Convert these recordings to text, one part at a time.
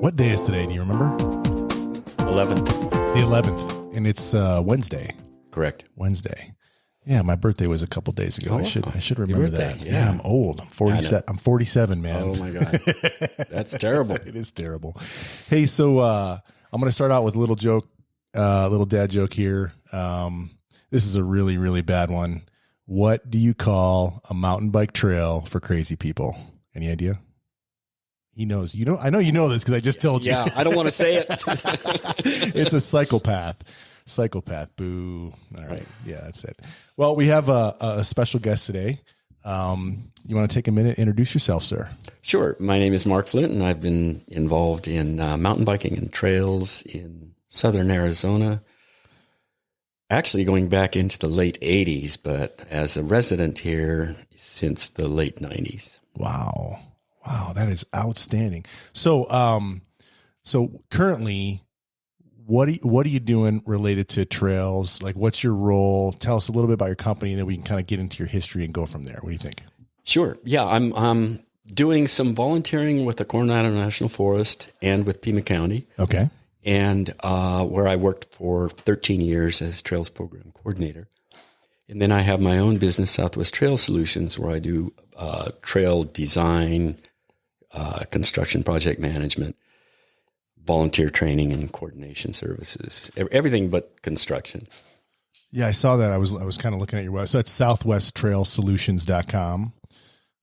What day is today? Do you remember? 11th. The 11th. And it's Wednesday. Correct. Wednesday. Yeah, my birthday was a couple days ago. Oh, I should remember that. Yeah. I'm old. I'm 47. I'm 47, man. Oh my God. That's terrible. It is terrible. Hey, so I'm going to start out with a little joke, little dad joke here. This is a really, really bad one. What do you call a mountain bike trail for crazy people? Any idea? He knows. You know, I know you know this because I just told you. Yeah, I don't want to say it. It's a psychopath. Psychopath. Boo. All right. Yeah, that's it. Well, we have a special guest today. You want to take a minute, introduce yourself, sir? Sure. My name is Mark Flint, and I've been involved in mountain biking and trails in southern Arizona, actually going back into the late 80s, but as a resident here since the late 90s. Wow. Wow, that is outstanding. So, so currently, what are you doing related to trails? Like, what's your role? Tell us a little bit about your company, and then we can kind of get into your history and go from there. What do you think? Sure. Yeah, I'm doing some volunteering with the Coronado National Forest and with Pima County. Okay. And where I worked for 13 years as Trails Program Coordinator. And then I have my own business, Southwest Trail Solutions, where I do trail design, construction project management, volunteer training and coordination services, everything but construction. Yeah, I saw that. I was kind of looking at your website. So that's southwesttrailsolutions.com.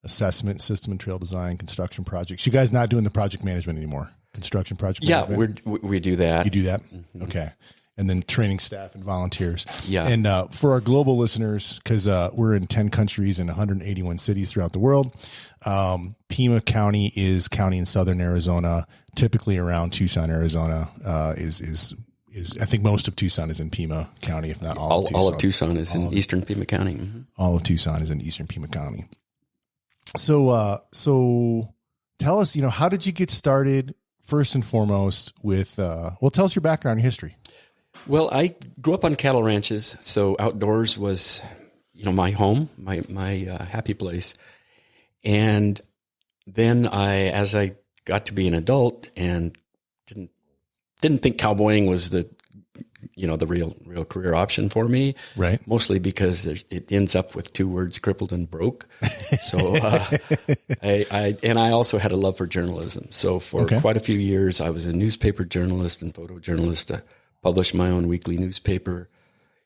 Assessment, system and trail design, construction projects. You guys not doing the project management anymore? Construction project management? Yeah, we do that. You do that? Mm-hmm. Okay. And then training staff and volunteers. Yeah. And for our global listeners, because we're in 10 countries and 181 cities throughout the world, Pima County is county in southern Arizona, typically around Tucson, Arizona, is I think most of Tucson is in Pima County, if not all of Tucson. All of Tucson is in eastern Pima County. Mm-hmm. All of Tucson is in eastern Pima County. So tell us, how did you get started first and foremost with, tell us your background and history. Well, I grew up on cattle ranches, so outdoors was, my home, my happy place. And then as I got to be an adult and didn't think cowboying was the real career option for me. Right. Mostly because it ends up with two words, crippled and broke. So, I also had a love for journalism. So for quite a few years, I was a newspaper journalist and photojournalist. I published my own weekly newspaper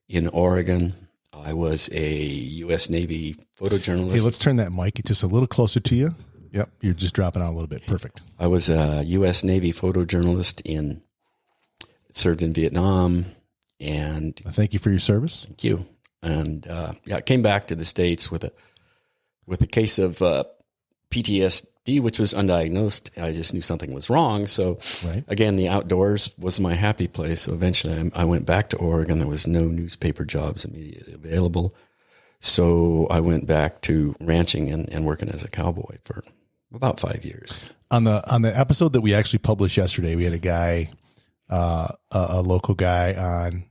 in Oregon. I was a U.S. Navy photojournalist. Hey, let's turn that mic just a little closer to you. Yep. You're just dropping out a little bit. Perfect. I was a U.S. Navy photojournalist served in Vietnam. And thank you for your service. Thank you. And I came back to the States with a case of PTSD, which was undiagnosed. I just knew something was wrong. So again, the outdoors was my happy place. So eventually I went back to Oregon. There was no newspaper jobs immediately available. So I went back to ranching and working as a cowboy for about 5 years. On the episode that we actually published yesterday, we had a guy, a local guy on,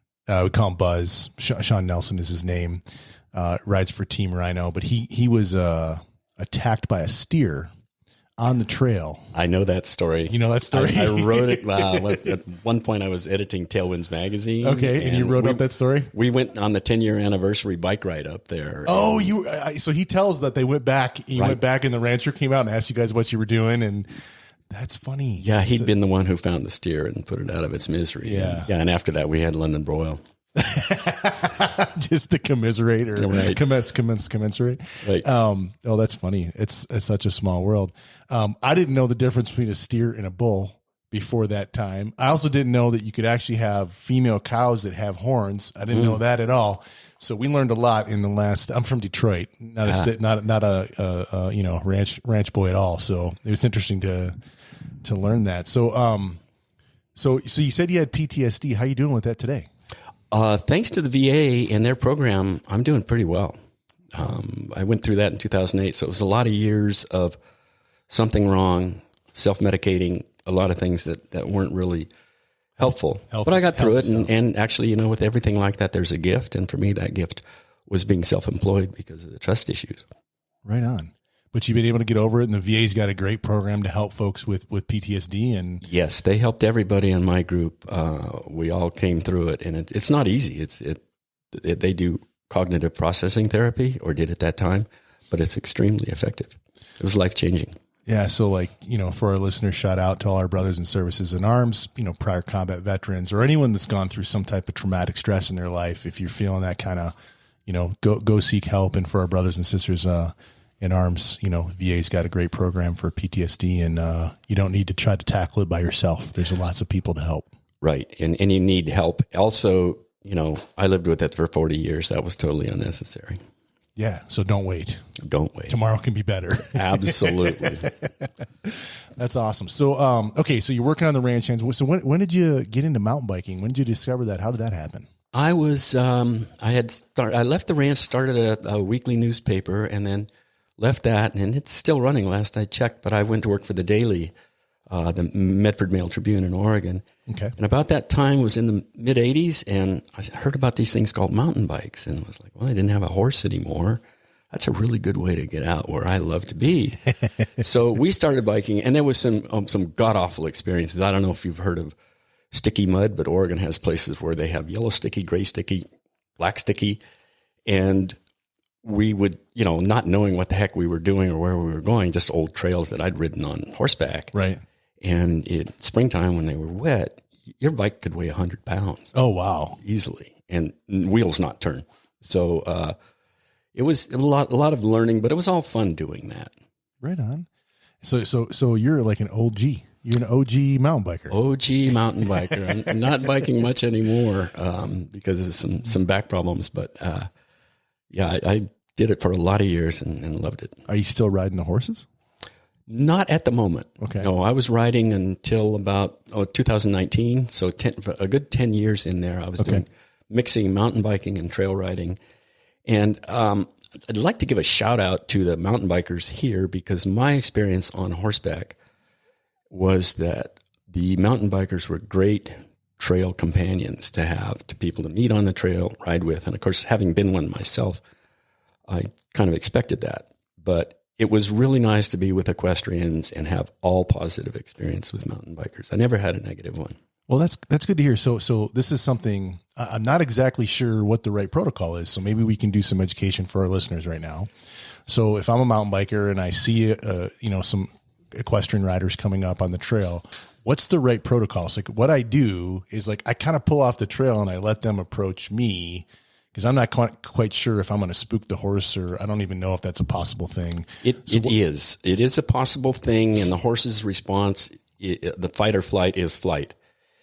we call him Buzz. Sean Nelson is his name. Rides for Team Rhino, but he was attacked by a steer on the trail. I know that story. You know that story? I wrote it. At one point, I was editing Tailwinds magazine. Okay, and you wrote up that story? We went on the 10-year anniversary bike ride up there. Oh, so he tells that they went back. He went back, and the rancher came out and asked you guys what you were doing, and that's funny. Yeah, he'd been the one who found the steer and put it out of its misery. Yeah. And after that, we had London broil. Just to commiserate or commensurate. Right. Oh, that's funny. It's such a small world. I didn't know the difference between a steer and a bull before that time. I also didn't know that you could actually have female cows that have horns. I didn't know that at all. So we learned a lot in the last. I'm from Detroit, not a ranch boy at all. So it was interesting to learn that. So so you said you had PTSD. How are you doing with that today? Thanks to the VA and their program, I'm doing pretty well. I went through that in 2008, so it was a lot of years of something wrong, self-medicating, a lot of things that weren't really helpful. But I got through it, and actually, with everything like that, there's a gift, and for me, that gift was being self-employed because of the trust issues. Right on. But you've been able to get over it, and the VA's got a great program to help folks with PTSD. And yes, they helped everybody in my group. We all came through it, and it's not easy. They do cognitive processing therapy, or did at that time, but it's extremely effective. It was life-changing. Yeah. So like, for our listeners, shout out to all our brothers and services in arms, prior combat veterans, or anyone that's gone through some type of traumatic stress in their life. If you're feeling that kind of, go seek help. And for our brothers and sisters, in arms, VA's got a great program for PTSD, and you don't need to try to tackle it by yourself. There's lots of people to help. Right. And you need help. Also, I lived with it for 40 years. That was totally unnecessary. Yeah. So don't wait. Don't wait. Tomorrow can be better. Absolutely. That's awesome. So, okay. So you're working on the ranch hands. So when did you get into mountain biking? When did you discover that? How did that happen? I was, I left the ranch, started a weekly newspaper, and then left that, and it's still running last I checked, but I went to work for the Daily, the Medford Mail Tribune in Oregon. Okay. And about that time was in the mid 80s, and I heard about these things called mountain bikes, and was like, well, I didn't have a horse anymore. That's a really good way to get out where I love to be. So we started biking, and there was some god-awful experiences. I don't know if you've heard of sticky mud, but Oregon has places where they have yellow sticky, gray sticky, black sticky, and we would, not knowing what the heck we were doing or where we were going, just old trails that I'd ridden on horseback. Right. And in springtime, when they were wet, your bike could weigh 100 pounds. Oh, wow. Easily. And wheels not turn. So it was a lot of learning, but it was all fun doing that. Right on. So you're like an OG. You're an OG mountain biker. OG mountain biker. I'm not biking much anymore because of some back problems. But yeah, I did it for a lot of years and loved it. Are you still riding the horses? Not at the moment. Okay. No, I was riding until about 2019. So for a good 10 years in there, I was doing mixing mountain biking and trail riding. And I'd like to give a shout out to the mountain bikers here, because my experience on horseback was that the mountain bikers were great trail companions to have, to people to meet on the trail, ride with. And of course, having been one myself, I kind of expected that. But it was really nice to be with equestrians and have all positive experience with mountain bikers. I never had a negative one. Well, that's good to hear. So this is something I'm not exactly sure what the right protocol is. So maybe we can do some education for our listeners right now. So if I'm a mountain biker and I see, some equestrian riders coming up on the trail, what's the right protocol? So what I do is I kind of pull off the trail and I let them approach me, because I'm not quite sure if I'm going to spook the horse, or I don't even know if that's a possible thing. It is a possible thing. And the horse's response, the fight or flight is flight.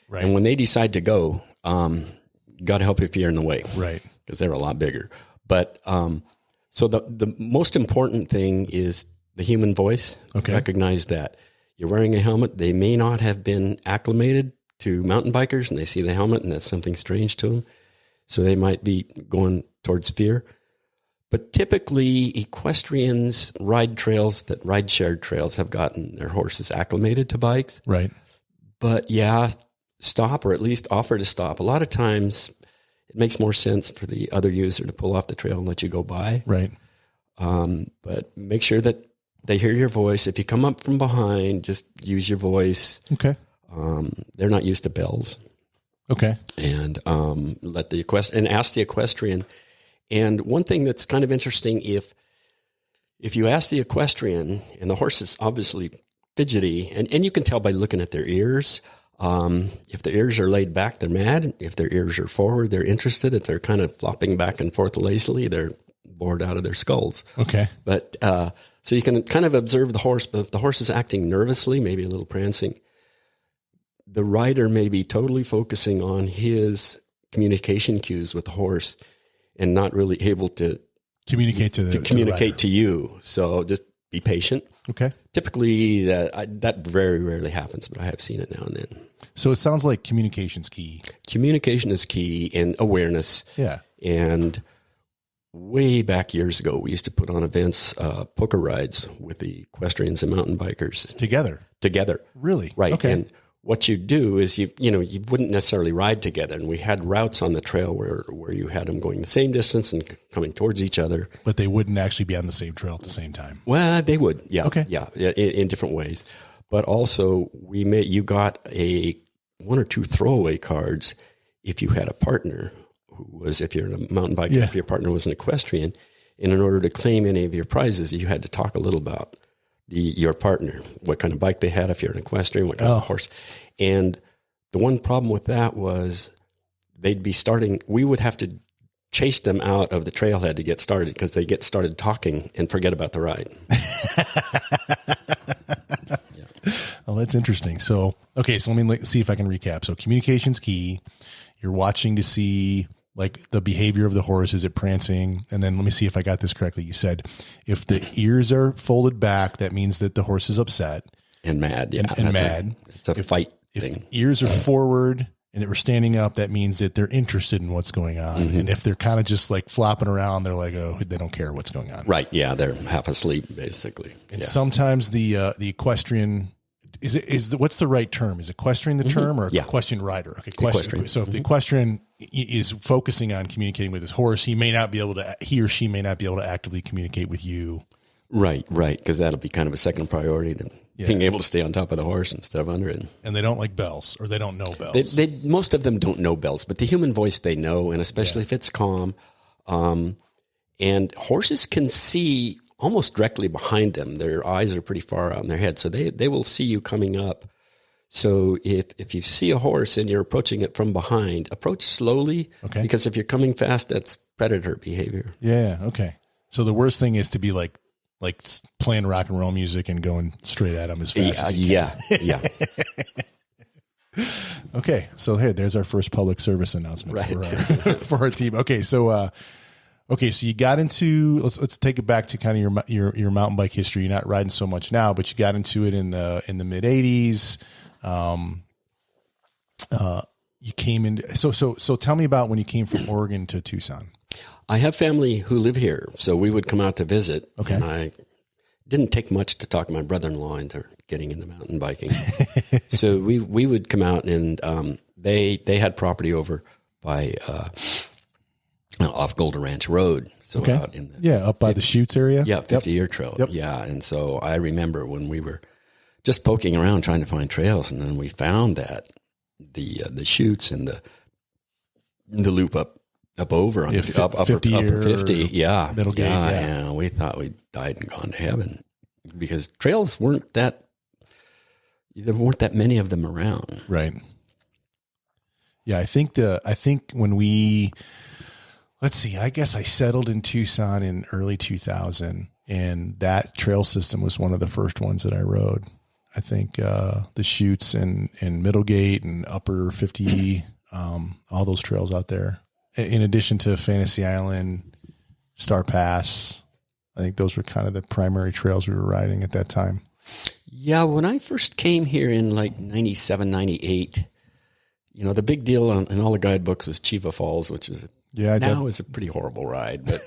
Right. And when they decide to go, God help if you're in the way. Right. Because they're a lot bigger. But so the most important thing is the human voice. Okay. Recognize that. You're wearing a helmet. They may not have been acclimated to mountain bikers, and they see the helmet and that's something strange to them. So they might be going towards fear. But typically equestrians ride shared trails have gotten their horses acclimated to bikes. Right. But yeah, stop, or at least offer to stop. A lot of times it makes more sense for the other user to pull off the trail and let you go by. Right. But make sure that they hear your voice. If you come up from behind, just use your voice. Okay. They're not used to bells. Okay. And ask the equestrian. And one thing that's kind of interesting, if you ask the equestrian, and the horse is obviously fidgety, and you can tell by looking at their ears. If their ears are laid back, they're mad. If their ears are forward, they're interested. If they're kind of flopping back and forth lazily, they're bored out of their skulls. Okay. But so you can kind of observe the horse, but if the horse is acting nervously, maybe a little prancing, the rider may be totally focusing on his communication cues with the horse and not really able to communicate to you. So just be patient. Okay. Typically that very rarely happens, but I have seen it now and then. So it sounds like communication's key. Communication is key, and awareness. Yeah. And way back years ago, we used to put on events, poker rides with the equestrians and mountain bikers. Together. Together. Really? Right. Okay. And what you do is you wouldn't necessarily ride together. And we had routes on the trail where you had them going the same distance and coming towards each other. But they wouldn't actually be on the same trail at the same time. Well, they would. Yeah. Okay. Yeah. In different ways. But also you got one or two throwaway cards if you had a partner if you're a mountain biker, if your partner was an equestrian. And in order to claim any of your prizes, you had to talk a little about your partner, what kind of bike they had, if you're an equestrian, what kind of horse. And the one problem with that was we would have to chase them out of the trailhead to get started because they get started talking and forget about the ride. Oh, that's interesting. So let me see if I can recap. So communication's key. You're watching to see like the behavior of the horse. Is it prancing? And then let me see if I got this correctly. You said if the ears are folded back, that means that the horse is upset and mad. Yeah, and mad. It's a fight thing. If ears are forward and that we're standing up, that means that they're interested in what's going on. Mm-hmm. And if they're kind of just like flopping around, they're like, oh, they don't care what's going on. Right. Yeah. They're half asleep basically. And sometimes the equestrian what's the right term? Is equestrian the term or equestrian rider? Okay, equestrian. So if the equestrian is focusing on communicating with his horse, he or she may not be able to actively communicate with you. Right. Because that'll be kind of a second priority to being able to stay on top of the horse instead of under it. And they don't like bells, or they don't know bells. Most of them don't know bells, but the human voice they know, and especially if it's calm. And horses can see almost directly behind them. Their eyes are pretty far out in their head, so they will see you coming up. So if you see a horse and you're approaching it from behind, approach slowly, because if you're coming fast, that's predator behavior. Yeah, okay. So the worst thing is to be like playing rock and roll music and going straight at them as fast as you can. Yeah. Okay, so there's our first public service announcement for our team. Okay, so you got into let's take it back to kind of your mountain bike history. You're not riding so much now, but you got into it in the mid '80s. You came in. So tell me about when you came from Oregon to Tucson. I have family who live here, so we would come out to visit. Okay. And I didn't take much to talk my brother-in-law into getting into mountain biking. So we would come out, and they had property over by off Golden Ranch Road. So out in up by the Chutes area. Yeah, 50-year trail. Yep. Yeah, and so I remember when we were just poking around trying to find trails, and then we found that the Chutes and the loop up over on the upper 50, middle gate. Yeah, we thought we died and gone to heaven because trails there weren't that many of them around. Right. Yeah, I think when let's see, I guess I settled in Tucson in early 2000, and that trail system was one of the first ones that I rode. I think the Chutes and Middlegate and Upper 50, all those trails out there. In addition to Fantasy Island, Star Pass, I think those were kind of the primary trails we were riding at that time. Yeah, when I first came here in like 97, 98, the big deal in all the guidebooks was Chiva Falls, which is is a pretty horrible ride. But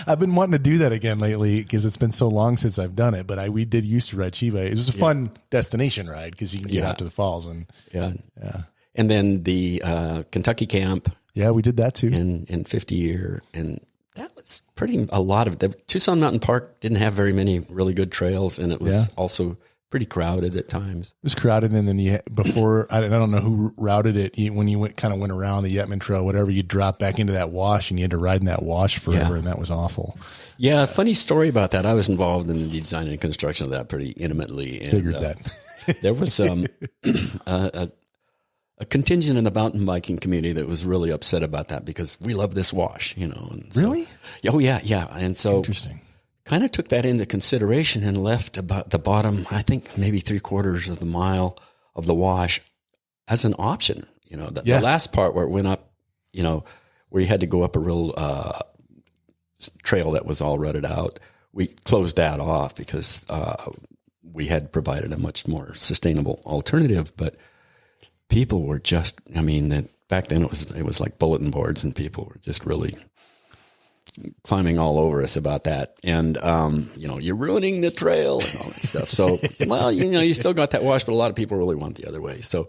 I've been wanting to do that again lately because it's been so long since I've done it. But we did used to ride Chiva. It was a fun destination ride because you can get out to the falls and and then the Kentucky camp. Yeah, we did that too. In 50-year, and that was a lot of it. Tucson Mountain Park didn't have very many really good trails, and it was also pretty crowded at times. It was crowded, and then I don't know who routed it. When you went around the Yetman Trail, whatever, you dropped back into that wash, and you had to ride in that wash forever, and that was awful. Yeah, funny story about that. I was involved in the design and construction of that pretty intimately. And, figured that. There was a contingent in the mountain biking community that was really upset about that because we love this wash, And so, really? Oh, yeah. And so interesting. Kind of took that into consideration and left about the bottom, I think maybe 3/4 of the mile of the wash as an option. The last part where it went up, where you had to go up a real trail that was all rutted out. We closed that off because we had provided a much more sustainable alternative, but people were just, back then it was like bulletin boards and people were just really climbing all over us about that. And, you're ruining the trail and all that stuff. So, well, you still got that wash, but a lot of people really want the other way. So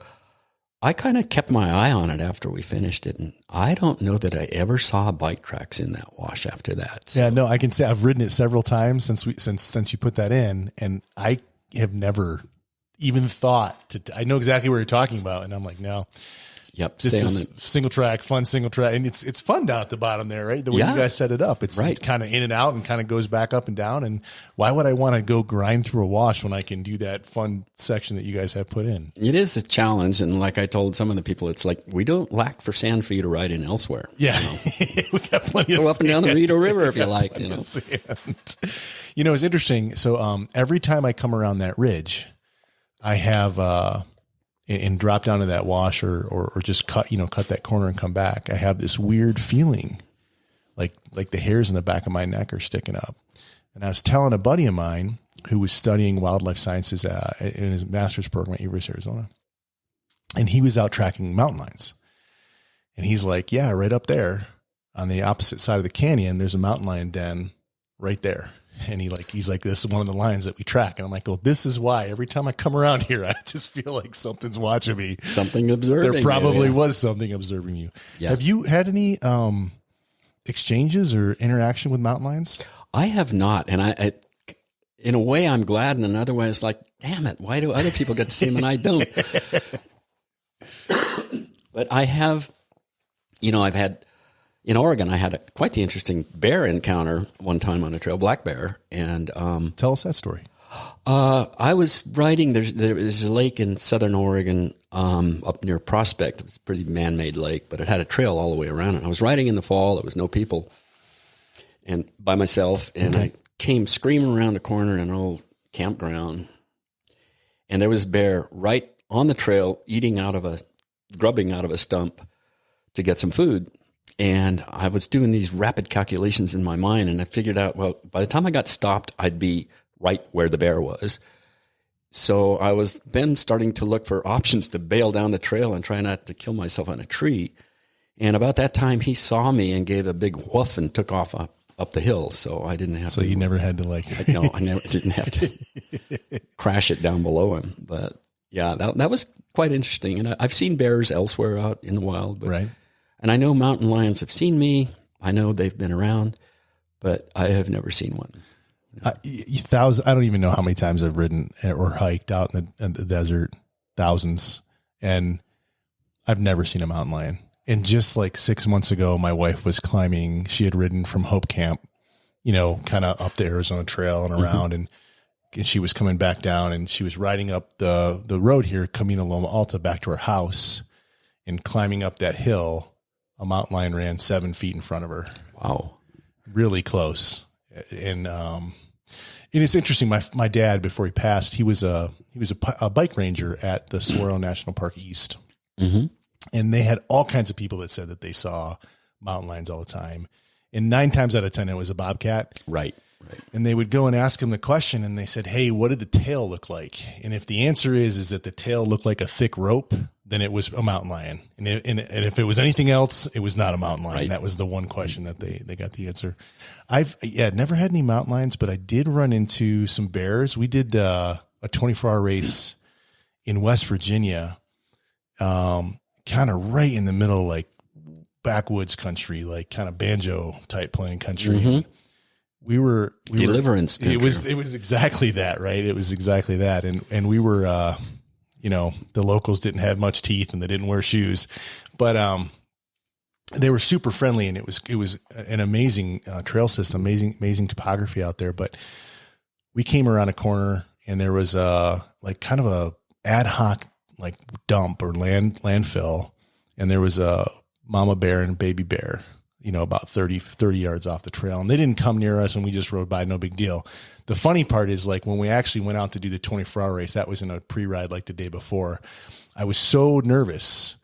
I kind of kept my eye on it after we finished it. And I don't know that I ever saw bike tracks in that wash after that. So. Yeah, no, I can say I've ridden it several times since you put that in, and I have never even thought I know exactly what you're talking about. And I'm like, no. Yep. This is single track, fun single track. And it's fun down at the bottom there, right? The way you guys set it up. It's kind of in and out and kind of goes back up and down. And why would I want to go grind through a wash when I can do that fun section that you guys have put in? It is a challenge. And like I told some of the people, it's like, we don't lack for sand for you to ride in elsewhere. Yeah. We got plenty of Go up and down the Rito River if you like. It's interesting. So every time I come around that ridge, I have and drop down to that wash or just cut that corner and come back, I have this weird feeling like the hairs in the back of my neck are sticking up. And I was telling a buddy of mine who was studying wildlife sciences in his master's program at University of Arizona, and he was out tracking mountain lions. And he's like, yeah, right up there on the opposite side of the canyon, there's a mountain lion den right there. And he's like, this is one of the lions that we track. And I'm like, well, this is why every time I come around here, I just feel like something's watching me. Something observing. There probably was something observing you. Yeah. Have you had any exchanges or interaction with mountain lions? I have not. And I in a way, I'm glad. And another way, it's like, damn it, why do other people get to see them and I don't? But I have, I've had... In Oregon, I had quite the interesting bear encounter one time on a trail, black bear. And tell us that story. I was riding. There's a lake in southern Oregon up near Prospect. It was a pretty man-made lake, but it had a trail all the way around it. I was riding in the fall. There was no people, and by myself. And I came screaming around a corner in an old campground, and there was a bear right on the trail, grubbing out of a stump to get some food. And I was doing these rapid calculations in my mind, and I figured out, well, by the time I got stopped, I'd be right where the bear was. So I was then starting to look for options to bail down the trail and try not to kill myself on a tree. And about that time, he saw me and gave a big woof and took off up the hill. So I didn't have to. So you never had to No, I never didn't have to crash it down below him. But yeah, that was quite interesting. And I've seen bears elsewhere out in the wild. But, right. And I know mountain lions have seen me. I know they've been around, but I have never seen one. I don't even know how many times I've ridden or hiked out in the desert, thousands, and I've never seen a mountain lion. And just like 6 months ago, my wife was climbing. She had ridden from Hope Camp, kind of up the Arizona Trail and around, and she was coming back down, and she was riding up the road here, Camino Loma Alta, back to her house, and climbing up that hill. A mountain lion ran 7 feet in front of her. Wow. Really close. And it's interesting. My dad, before he passed, he was a bike ranger at the Saguaro National Park East. Mm-hmm. And they had all kinds of people that said that they saw mountain lions all the time. And 9 times out of 10, it was a bobcat. Right. And they would go and ask him the question, and they said, hey, what did the tail look like? And if the answer is that the tail looked like a thick rope, then it was a mountain lion. And if it was anything else, it was not a mountain lion. Right. That was the one question that they got the answer. I've never had any mountain lions, but I did run into some bears. We did a 24-hour race in West Virginia, kind of right in the middle, like backwoods country, like kind of banjo type playing country. Mm-hmm. We were Deliverance. It was exactly that, right? It was exactly that. And we were, the locals didn't have much teeth and they didn't wear shoes, but, they were super friendly, and it was an amazing trail system, amazing topography out there. But we came around a corner, and there was kind of a ad hoc like dump or landfill. And there was a mama bear and a baby bear, about 30 yards off the trail, and they didn't come near us, and we just rode by, no big deal. The funny part is, like, when we actually went out to do the 24-hour race, that was in a pre-ride like the day before. I was so nervous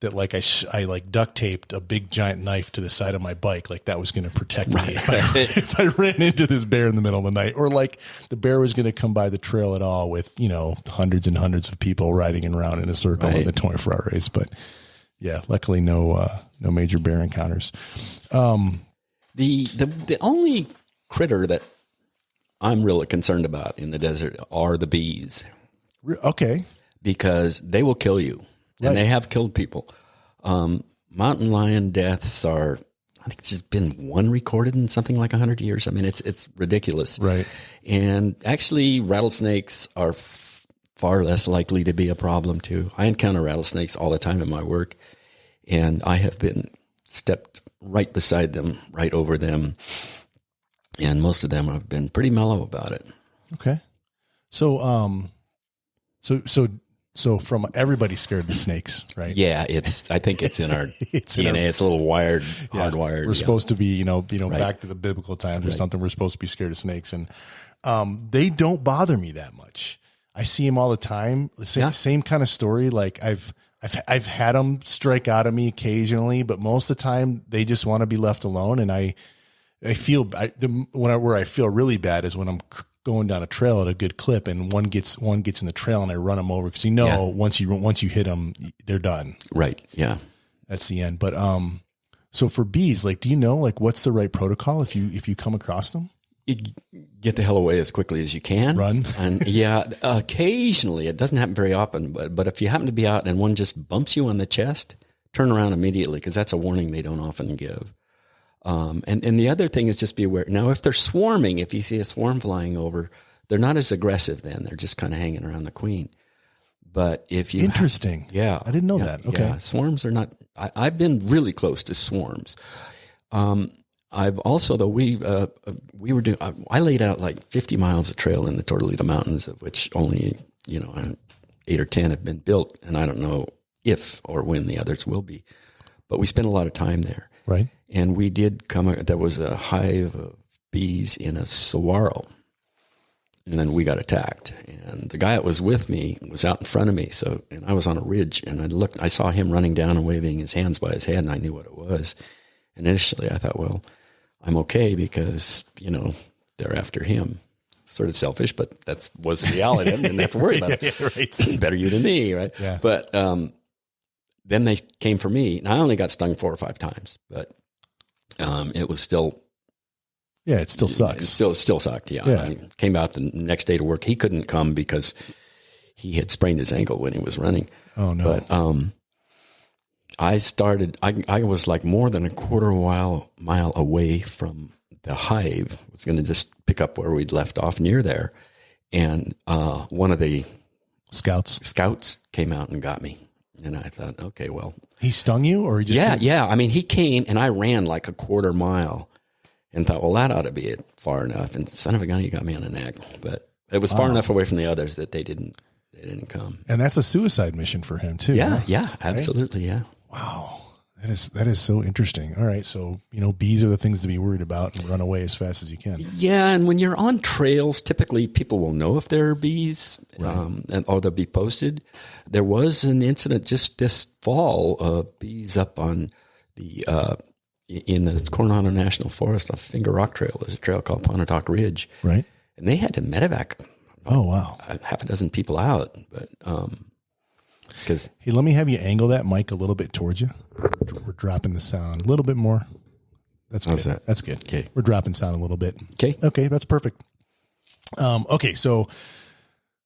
that like I like duct taped a big giant knife to the side of my bike. Like that was going to protect me if I ran into this bear in the middle of the night, or like the bear was going to come by the trail at all with, hundreds and hundreds of people riding around in a circle in the 24-hour race. But yeah, luckily no major bear encounters. The only critter that I'm really concerned about in the desert are the bees. Okay. Because they will kill you, and they have killed people. Mountain lion deaths are, I think it's just been one recorded in something like 100 years. I mean, it's ridiculous. Right. And actually, rattlesnakes are far less likely to be a problem too. I encounter rattlesnakes all the time in my work, and I have been stepped right beside them, right over them. And most of them have been pretty mellow about it. Okay. So from everybody's scared of the snakes, right? Yeah, I think it's in our DNA. It's a little wired, hardwired. We're supposed to be, back to the biblical times or something. We're supposed to be scared of snakes, and they don't bother me that much. I see them all the time. Same kind of story. Like I've had them strike out at me occasionally, but most of the time they just want to be left alone. And I feel where I feel really bad is when I'm going down a trail at a good clip and one gets in the trail and I run them over because once you hit them, they're done. Right. Yeah. That's the end. But so for bees, like, do you know like what's the right protocol if you come across them? You get the hell away as quickly as you can. Run. And occasionally, it doesn't happen very often, but if you happen to be out and one just bumps you on the chest, turn around immediately because that's a warning they don't often give. And the other thing is just be aware. Now, if they're swarming, if you see a swarm flying over, they're not as aggressive then. They're just kind of hanging around the queen. But if you... Interesting. Yeah. I didn't know that. Okay. Yeah, swarms are not... I've been really close to swarms. I've also, though, we were doing... I laid out like 50 miles of trail in the Tortolita Mountains, of which only, 8 or 10 have been built. And I don't know if or when the others will be. But we spent a lot of time there. Right. And we did there was a hive of bees in a saguaro. And then we got attacked. And the guy that was with me was out in front of me. And I was on a ridge and I saw him running down and waving his hands by his head and I knew what it was. And initially I thought, well, I'm okay because, they're after him. Sort of selfish, but that was the reality. I didn't have to worry about it. Yeah, right. Better you than me, right? Yeah. But then they came for me. And I only got stung 4 or 5 times, but it was still... Yeah, it still sucks. It still sucked, yeah. I came out the next day to work. He couldn't come because he had sprained his ankle when he was running. Oh, no. But I was like more than a quarter mile away from the hive. I was going to just pick up where we'd left off near there. And one of the scouts came out and got me. And I thought, okay, well. He stung you or he just... Yeah. I mean, he came and I ran like a quarter mile and thought, well, that ought to be it far enough. And son of a gun, he got me on the neck. But it was far enough away from the others that they didn't come. And that's a suicide mission for him too. Yeah, huh? yeah, absolutely, right? Yeah. Wow. That is so interesting. All right. So, bees are the things to be worried about and run away as fast as you can. Yeah. And when you're on trails, typically people will know if there are bees, right. or they'll be posted. There was an incident just this fall of bees up on in the Coronado National Forest, off Finger Rock Trail. There's a trail called Pontotoc Ridge. Right. And they had to medevac. Oh, wow. Half a dozen people out. But, hey, let me have you angle that mic a little bit towards you. We're dropping the sound a little bit more. That's good. That's good. Okay. We're dropping sound a little bit. Okay. That's perfect. Okay. So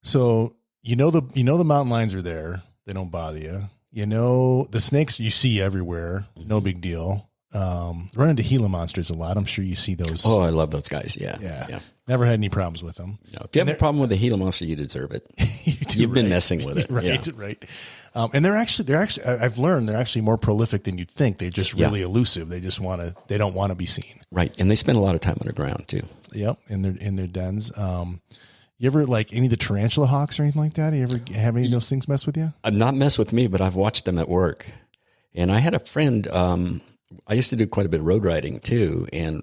the mountain lions are there. They don't bother you. The snakes you see everywhere. No big deal. Run into Gila monsters a lot. I'm sure you see those. Oh, I love those guys. Yeah. Never had any problems with them. No, if you have a problem with a Gila monster, you deserve it. You've been messing with it. Right. And they're actually, I've learned they're actually more prolific than you'd think. They're just really elusive. They don't want to be seen. Right. And they spend a lot of time underground too. Yep. In their dens. You ever like any of the tarantula hawks or anything like that? You ever have any of those things mess with you? Not mess with me, but I've watched them at work. And I had a friend, I used to do quite a bit of road riding too. And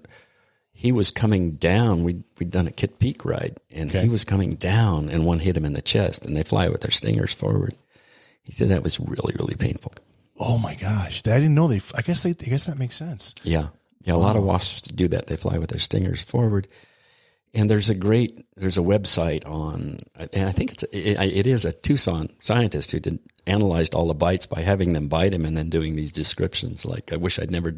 he was coming down. We'd done a Kit Peak ride and he was coming down and one hit him in the chest and they fly with their stingers forward. He said that was really, really painful. Oh my gosh. I didn't know I guess that makes sense. Yeah. Yeah. A lot of wasps do that. They fly with their stingers forward. And there's a website on, and I think it is a Tucson scientist who analyzed all the bites by having them bite him and then doing these descriptions. Like, I wish I'd never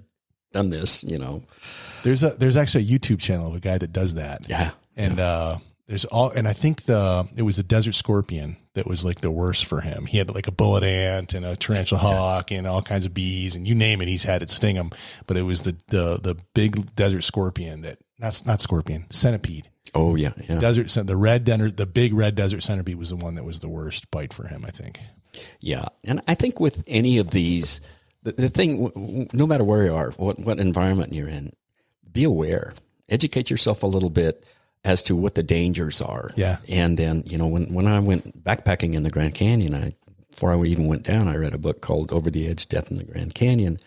done this, There's actually a YouTube channel of a guy that does that. Yeah. And and I think it was a desert scorpion that was like the worst for him. He had like a bullet ant and a tarantula hawk and all kinds of bees, and you name it, he's had it sting him. But it was the big desert scorpion that not scorpion, centipede. Oh yeah. The big red desert centipede was the one that was the worst bite for him, I think. Yeah. And I think with any of these, the thing, no matter where you are, what environment you're in, be aware, educate yourself a little bit as to what the dangers are. Yeah. And then, when I went backpacking in the Grand Canyon, before I even went down, I read a book called Over the Edge, Death in the Grand Canyon,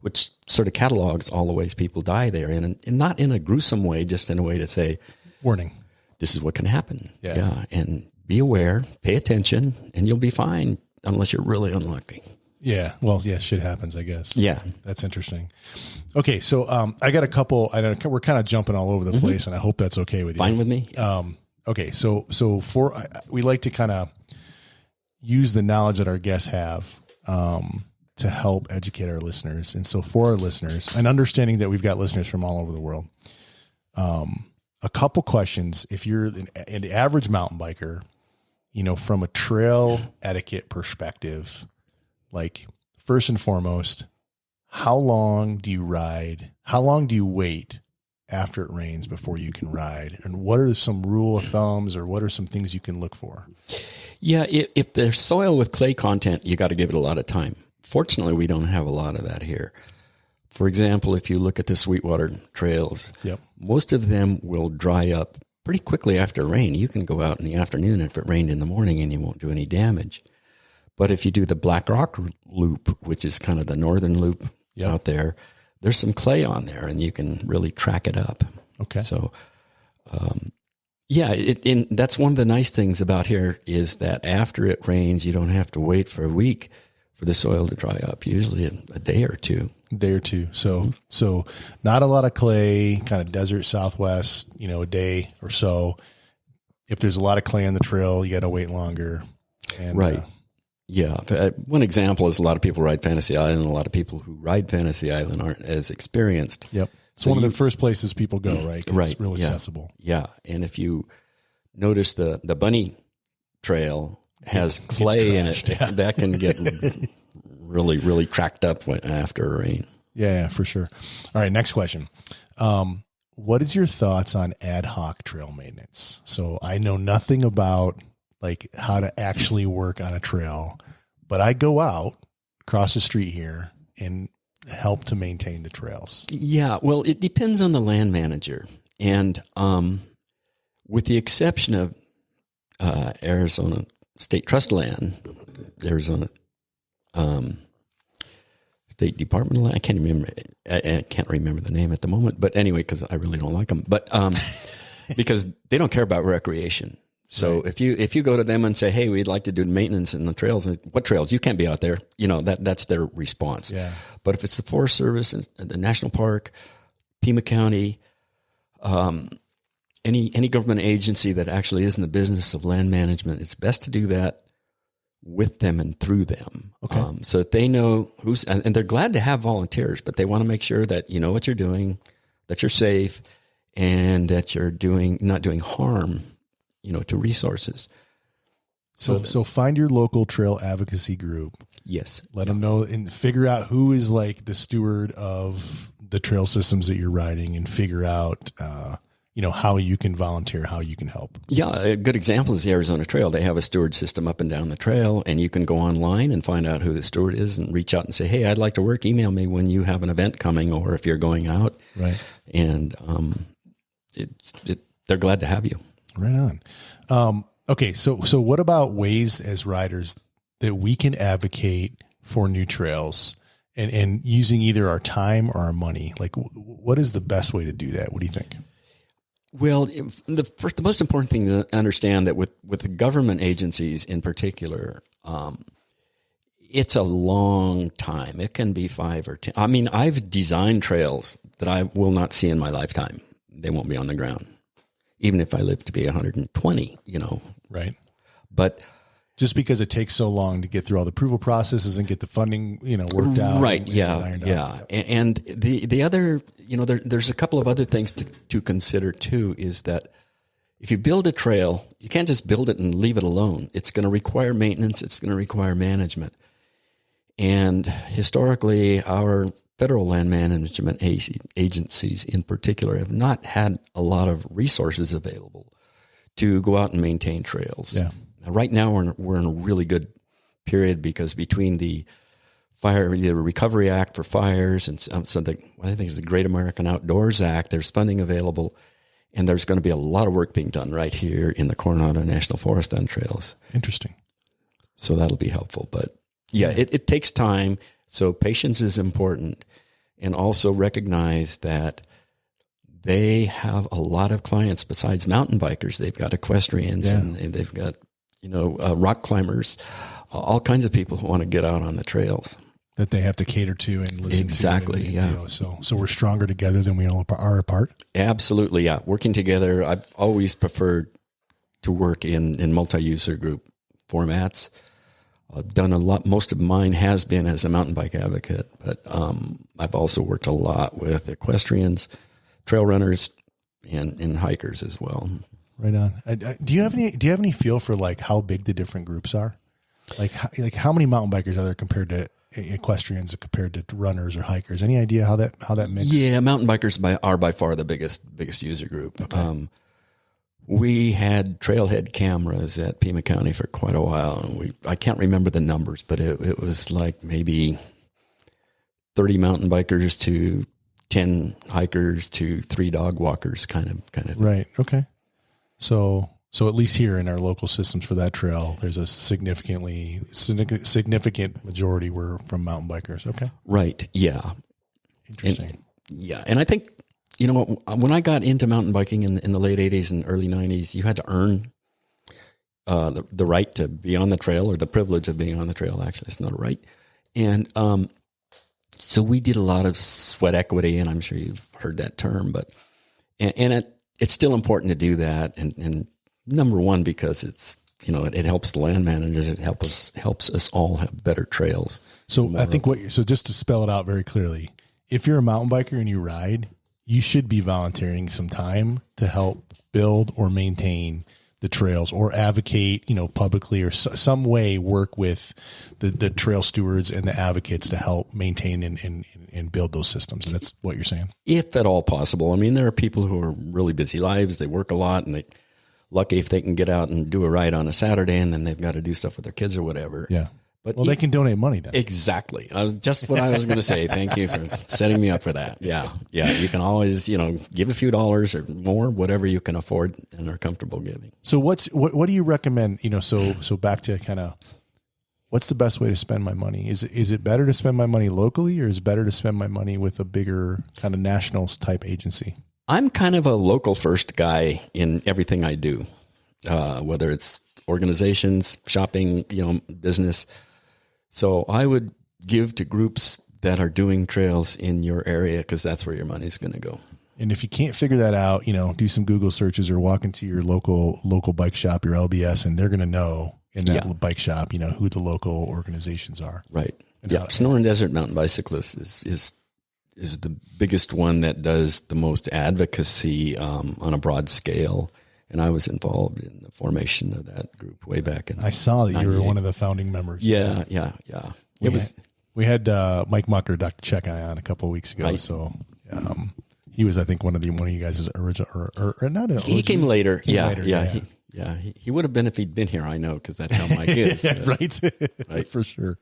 which sort of catalogs all the ways people die there. And not in a gruesome way, just in a way to say, warning, this is what can happen. Yeah. And be aware, pay attention, and you'll be fine unless you're really unlucky. Yeah. Well, yeah, shit happens, I guess. Yeah. That's interesting. Okay. So, I got a couple, we're kind of jumping all over the place, and I hope that's okay with you. Fine with me. Okay. So we like to kind of use the knowledge that our guests have, to help educate our listeners. And so for our listeners, and understanding that we've got listeners from all over the world, a couple questions. If you're an average mountain biker, from a trail etiquette perspective, like first and foremost, how long do you ride? How long do you wait after it rains before you can ride? And what are some rule of thumbs, or what are some things you can look for? Yeah. If there's soil with clay content, you got to give it a lot of time. Fortunately, we don't have a lot of that here. For example, if you look at the Sweetwater trails, most of them will dry up pretty quickly after rain. You can go out in the afternoon if it rained in the morning and you won't do any damage. But if you do the Black Rock Loop, which is kind of the northern loop out there, there's some clay on there and you can really track it up. Okay. So, that's one of the nice things about here is that after it rains, you don't have to wait for a week for the soil to dry up, usually a day or two. So not a lot of clay, kind of desert Southwest, a day or so. If there's a lot of clay on the trail, you got to wait longer. And, right. One example is a lot of people ride Fantasy Island, and a lot of people who ride Fantasy Island aren't as experienced. Yep. It's one of the first places people go, right? It's real accessible. Yeah. And if you notice the bunny trail has clay in it, that can get really, really cracked up after rain. Yeah, for sure. All right. Next question. What is your thoughts on ad hoc trail maintenance? So I know nothing about like how to actually work on a trail, but I go out across the street here and help to maintain the trails. Yeah. Well, it depends on the land manager. And, with the exception of, Arizona State Trust land, Arizona, State Department land. I can't remember the name at the moment, but anyway, because I really don't like them. But because they don't care about recreation. So right. if you go to them and say, "Hey, we'd like to do maintenance in the trails," what trails? You can't be out there. That's their response. Yeah. But if it's the Forest Service and the National Park, Pima County, any government agency that actually is in the business of land management, it's best to do that with them and through them. Okay. So that they know and they're glad to have volunteers, but they want to make sure that you know what you're doing, that you're safe, and that you're not doing harm, to resources. So find your local trail advocacy group. Yes. Let them know and figure out who is like the steward of the trail systems that you're riding, and figure out, how you can volunteer, how you can help. Yeah. A good example is the Arizona Trail. They have a steward system up and down the trail, and you can go online and find out who the steward is and reach out and say, "Hey, I'd like to work. Email me when you have an event coming, or if you're going out." Right. And, they're glad to have you. Right on. Okay. So what about ways as riders that we can advocate for new trails and using either our time or our money? Like, what is the best way to do that? What do you think? Well, the most important thing to understand that with the government agencies in particular, it's a long time. It can be 5 or 10. I mean, I've designed trails that I will not see in my lifetime. They won't be on the ground, even if I live to be 120, Right. But Just because it takes so long to get through all the approval processes and get the funding, worked out. Right. Yeah. And the other, there's a couple of other things to consider too, is that if you build a trail, you can't just build it and leave it alone. It's going to require maintenance. It's going to require management. And historically, our federal land management agencies in particular have not had a lot of resources available to go out and maintain trails. Yeah. Right now, we're in a really good period because between the Recovery Act for fires and something, I think is the Great American Outdoors Act, there's funding available, and there's going to be a lot of work being done right here in the Coronado National Forest on trails. Interesting. So that'll be helpful. But it takes time. So patience is important, and also recognize that they have a lot of clients besides mountain bikers. They've got equestrians and they've got rock climbers, all kinds of people who want to get out on the trails that they have to cater to and listen to. Exactly. So we're stronger together than we all are apart. Absolutely. Yeah. Working together. I've always preferred to work in multi-user group formats. I've done a lot. Most of mine has been as a mountain bike advocate, but I've also worked a lot with equestrians, trail runners, and hikers as well. Right on. Do you have any feel for like how big the different groups are? Like how many mountain bikers are there compared to equestrians compared to runners or hikers? Any idea how that mix? Yeah, mountain bikers are by far the biggest user group. Okay. We had trailhead cameras at Pima County for quite a while, and I can't remember the numbers, but it was like maybe 30 mountain bikers to 10 hikers to 3 dog walkers kind of thing. Right. Okay. So at least here in our local systems for that trail, there's a significant majority were from mountain bikers. Okay. Right. Yeah. Interesting. And I think, when I got into mountain biking in the late 80s and early 90s, you had to earn the right to be on the trail, or the privilege of being on the trail. Actually, it's not a right. And so we did a lot of sweat equity, and I'm sure you've heard that term, but it's still important to do that. And number one, because it's, it helps the land managers. It helps us all have better trails. So I think so just to spell it out very clearly, if you're a mountain biker and you ride, you should be volunteering some time to help build or maintain the trails, or advocate, publicly, or some way work with the trail stewards and the advocates to help maintain and build those systems. And that's what you're saying? If at all possible. I mean, there are people who are really busy lives. They work a lot, and lucky if they can get out and do a ride on a Saturday, and then they've got to do stuff with their kids or whatever. Yeah. But they can donate money then. Exactly. Just what I was going to say. Thank you for setting me up for that. Yeah. Yeah. You can always, give a few dollars or more, whatever you can afford and are comfortable giving. So what do you recommend? So back to kind of, what's the best way to spend my money? Is it better to spend my money locally, or is it better to spend my money with a bigger kind of national type agency? I'm kind of a local first guy in everything I do, whether it's organizations, shopping, business. So I would give to groups that are doing trails in your area, because that's where your money's going to go. And if you can't figure that out, do some Google searches or walk into your local bike shop, your LBS, and they're going to know in that bike shop, who the local organizations are. Right. Yeah. Sonoran Desert Mountain Bicyclists is the biggest one that does the most advocacy on a broad scale. And I was involved in the formation of that group way back in. I saw that you were one of the founding members. Yeah. We had Mike Mucker, Dr. Checkeye, on a couple of weeks ago. Right. So he was, I think, one of you guys' original, or not. He came later. He would have been if he'd been here. I know, because that's how Mike is. Right, for sure.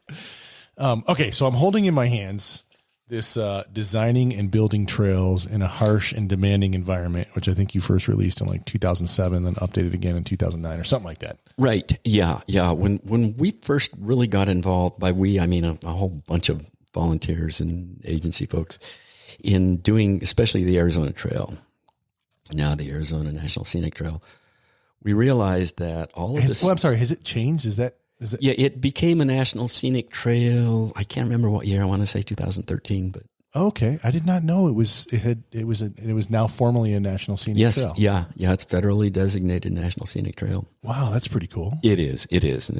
Okay, so I'm holding in my hands this designing and building trails in a harsh and demanding environment, which I think you first released in like 2007, then updated again in 2009 or something like that. Right. Yeah. When we first really got involved, by we, I mean a whole bunch of volunteers and agency folks, in doing especially the Arizona Trail, now the Arizona National Scenic Trail, we realized that all of this... Well, I'm sorry, has it changed? Is it? Yeah, it became a National Scenic Trail. I can't remember what year. I want to say 2013, but Okay, I did not know it was now formally a National Scenic Trail. Yeah. It's federally designated National Scenic Trail. Wow, that's pretty cool. It is, and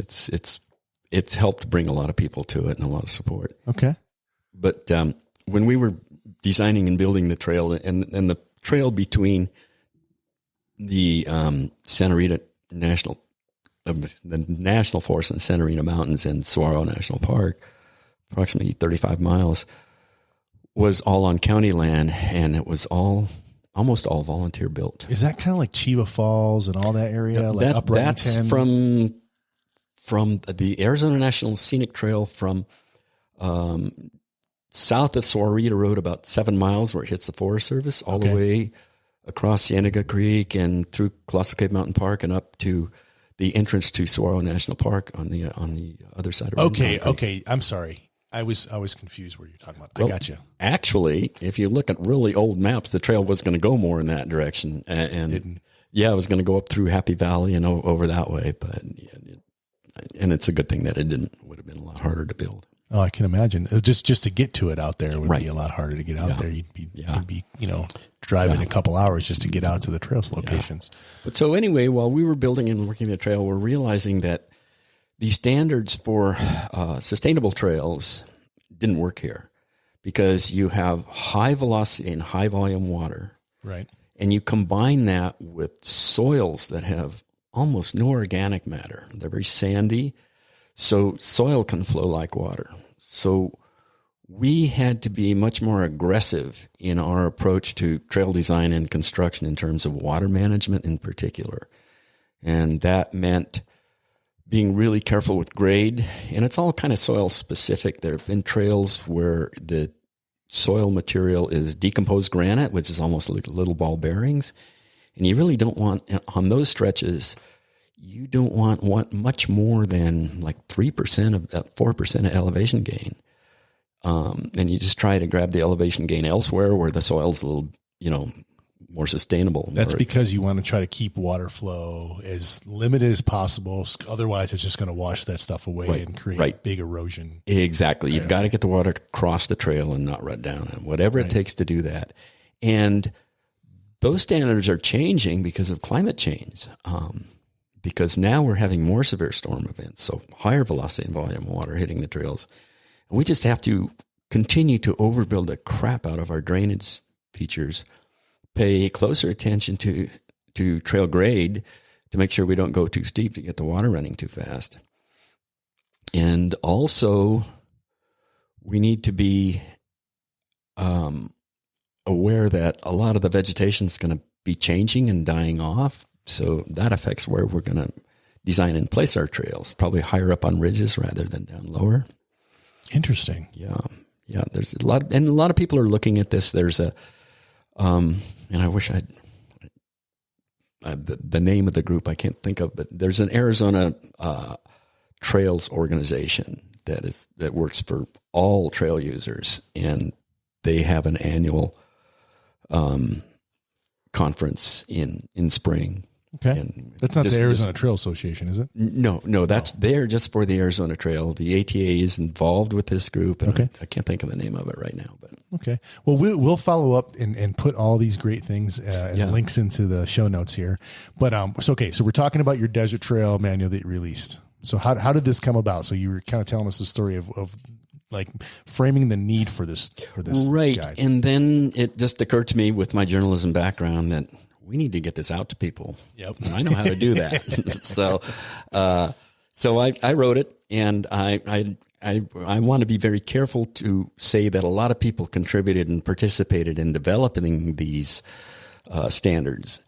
it's helped bring a lot of people to it and a lot of support. Okay, but when we were designing and building the trail, and the trail between the Santa Rita the National Forest and Santa Rita Mountains and Saguaro National Park, approximately 35 miles, was all on county land, and it was almost all volunteer built. Is that kind of like Chiva Falls and all that area? That's from the Arizona National Scenic Trail from south of Saguaro Road, about 7 miles, where it hits the Forest Service, all the way across Cienega Creek and through Colossal Cave Mountain Park and up to the entrance to Saguaro National Park on the other side of Okay. I'm sorry. I was confused where you're talking about. I got you. Actually, if you look at really old maps, the trail was going to go more in that direction, and it was going to go up through Happy Valley and over that way. But and it's a good thing that it didn't. Would have been a lot harder to build. Oh, I can imagine. Just to get to it out there would be a lot harder to get out there. You'd be driving a couple hours just to get out to the trails locations. But so anyway, while we were building and working the trail, we're realizing that the standards for sustainable trails didn't work here, because you have high velocity and high volume water. Right. And you combine that with soils that have almost no organic matter. They're very sandy, so soil can flow like water. So we had to be much more aggressive in our approach to trail design and construction in terms of water management in particular. And that meant being really careful with grade, and it's all kind of soil specific. There have been trails where the soil material is decomposed granite, which is almost like little ball bearings. And you really don't want, on those stretches, you don't want much more than like 3% of 4% of elevation gain. And you just try to grab the elevation gain elsewhere where the soil's a little, more sustainable. That's because you want to try to keep water flow as limited as possible. Otherwise, it's just going to wash that stuff away and create big erosion. Exactly. You've got to get the water to cross the trail and not run down, and whatever it takes to do that. And those standards are changing because of climate change. Because now we're having more severe storm events, so higher velocity and volume water hitting the trails. And we just have to continue to overbuild the crap out of our drainage features, pay closer attention to trail grade to make sure we don't go too steep to get the water running too fast. And also, we need to be aware that a lot of the vegetation is going to be changing and dying off. So that affects where we're going to design and place our trails, probably higher up on ridges rather than down lower. Interesting. Yeah. There's a lot of people are looking at this. There's and I wish the name of the group I can't think of, but there's an Arizona trails organization that works for all trail users, and they have an annual conference in spring. Okay. And that's not the Arizona Trail Association, is it? No, that's there just for the Arizona Trail. The ATA is involved with this group, and I can't think of the name of it right now. But okay. Well, we'll follow up and put all these great things as links into the show notes here. But so we're talking about your desert trail manual that you released. So how did this come about? So you were kind of telling us the story of like framing the need for this right guide. And then it just occurred to me with my journalism background that we need to get this out to people. Yep. And I know how to do that. So I wrote it, and I want to be very careful to say that a lot of people contributed and participated in developing these standards.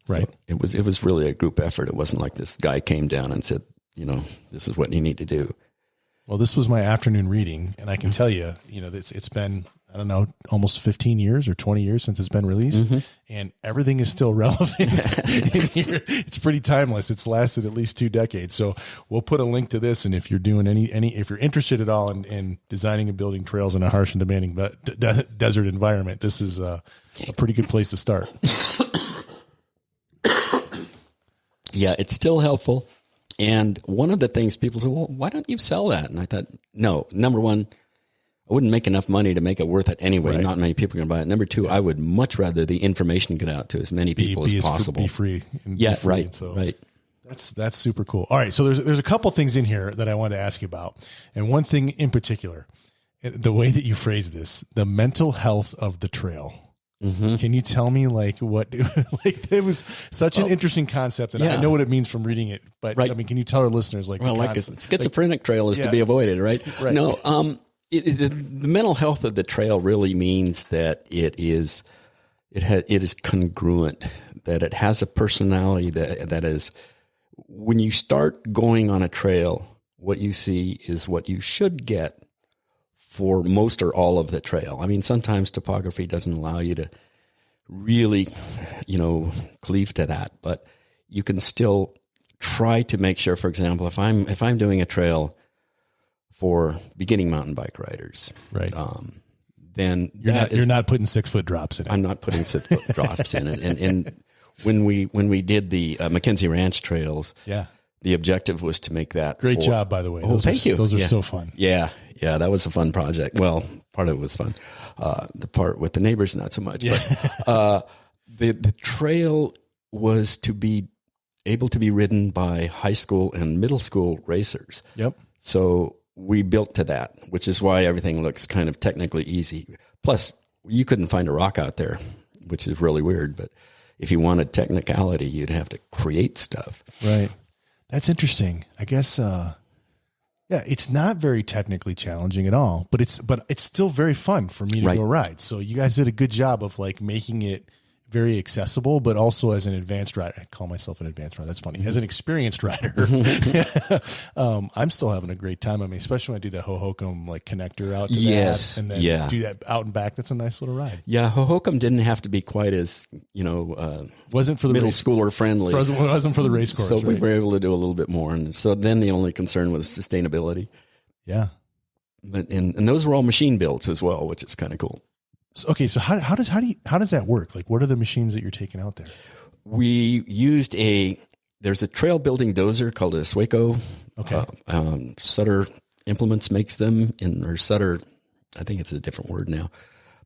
Right. So it was really a group effort. It wasn't like this guy came down and said, this is what you need to do. Well, this was my afternoon reading, and I can tell you, it's been, I don't know, almost 15 years or 20 years since it's been released, and everything is still relevant. It's pretty timeless. It's lasted at least 2 decades. So we'll put a link to this, and if you're doing if you're interested at all in designing and building trails in a harsh and demanding desert environment, this is a pretty good place to start. Yeah, it's still helpful. And one of the things people say, well, why don't you sell that? And I thought, no, number one, I wouldn't make enough money to make it worth it anyway. Right. Not many people are going to buy it. Number two, I would much rather the information get out to as many people as possible. Be free. Yeah, right. So right. That's super cool. All right. So there's a couple things in here that I wanted to ask you about. And one thing in particular, the way that you phrase this, the mental health of the trail. Mm-hmm. Can you tell me like what, like it was such an interesting concept, and I know what it means from reading it, but I mean, can you tell our listeners like, well, like a schizophrenic trail is to be avoided, right? No, the mental health of the trail really means that it is congruent, that it has a personality that is, when you start going on a trail, what you see is what you should get for most or all of the trail. I mean, sometimes topography doesn't allow you to really, cleave to that, but you can still try to make sure, for example, if I'm doing a trail for beginning mountain bike riders, right? Then you're not putting 6 foot drops in it. I'm not putting 6 foot drops in it. And when we did the Mackenzie Ranch trails, the objective was to make that. Great job, by the way. Thank you. Those are so fun. Yeah, that was a fun project. Well, part of it was fun. The part with the neighbors, not so much. Yeah. But the trail was to be able to be ridden by high school and middle school racers. Yep. So we built to that, which is why everything looks kind of technically easy. Plus, you couldn't find a rock out there, which is really weird. But if you wanted technicality, you'd have to create stuff. Right. That's interesting. I guess, it's not very technically challenging at all, but it's still very fun for me to go ride. So you guys did a good job of like making it very accessible, but also as an advanced rider. I call myself an advanced rider. That's funny. As an experienced rider, I'm still having a great time. I mean, especially when I do the Hohokam like connector out to that, and then do that out and back. That's a nice little ride. Yeah, Hohokam didn't have to be quite as wasn't for the middle schooler friendly. Wasn't for the race course. So we were able to do a little bit more, and so then the only concern was sustainability. Yeah, but and those were all machine builds as well, which is kind of cool. So, okay, so how does that work? Like, what are the machines that you're taking out there? We used there's a trail building dozer called a Swaco. Okay. Sutter Implements makes them, or Sutter, I think it's a different word now,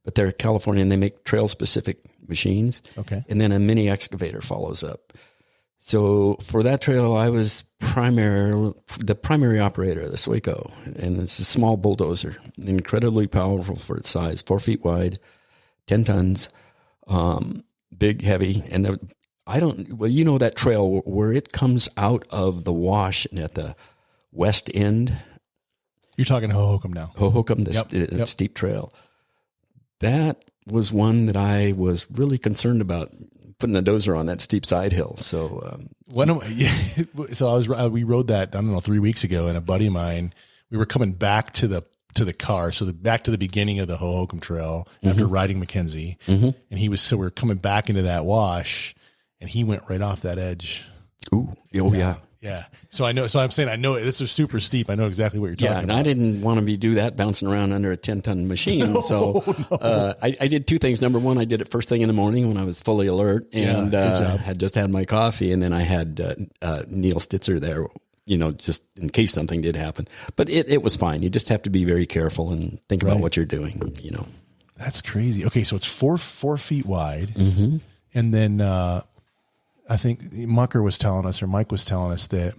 but they're California and they make trail specific machines. Okay. And then a mini excavator follows up. So for that trail, I was the primary operator of the Swaco, and it's a small bulldozer, incredibly powerful for its size, 4 feet wide, 10 tons, big, heavy. And that trail where it comes out of the wash at the west end. You're talking Hohokam now. Hohokam, the steep trail. That was one that I was really concerned about, putting a dozer on that steep side hill. So, we rode that, I don't know, 3 weeks ago, and a buddy of mine, we were coming back to the car. So back to the beginning of the Hohokam Trail after riding Mackenzie. Mm-hmm. And we were coming back into that wash, and he went right off that edge. Ooh. Oh yeah. Yeah. So I'm saying, I know this is super steep. I know exactly what you're talking about. Yeah. And I didn't want to do that bouncing around under a 10-ton machine. I did two things. Number one, I did it first thing in the morning when I was fully alert, and had just had my coffee. And then I had Neil Stitzer there, just in case something did happen. But it was fine. You just have to be very careful and think about what you're doing, That's crazy. Okay. So it's 4 feet wide. Mm-hmm. And then, I think Mike was telling us that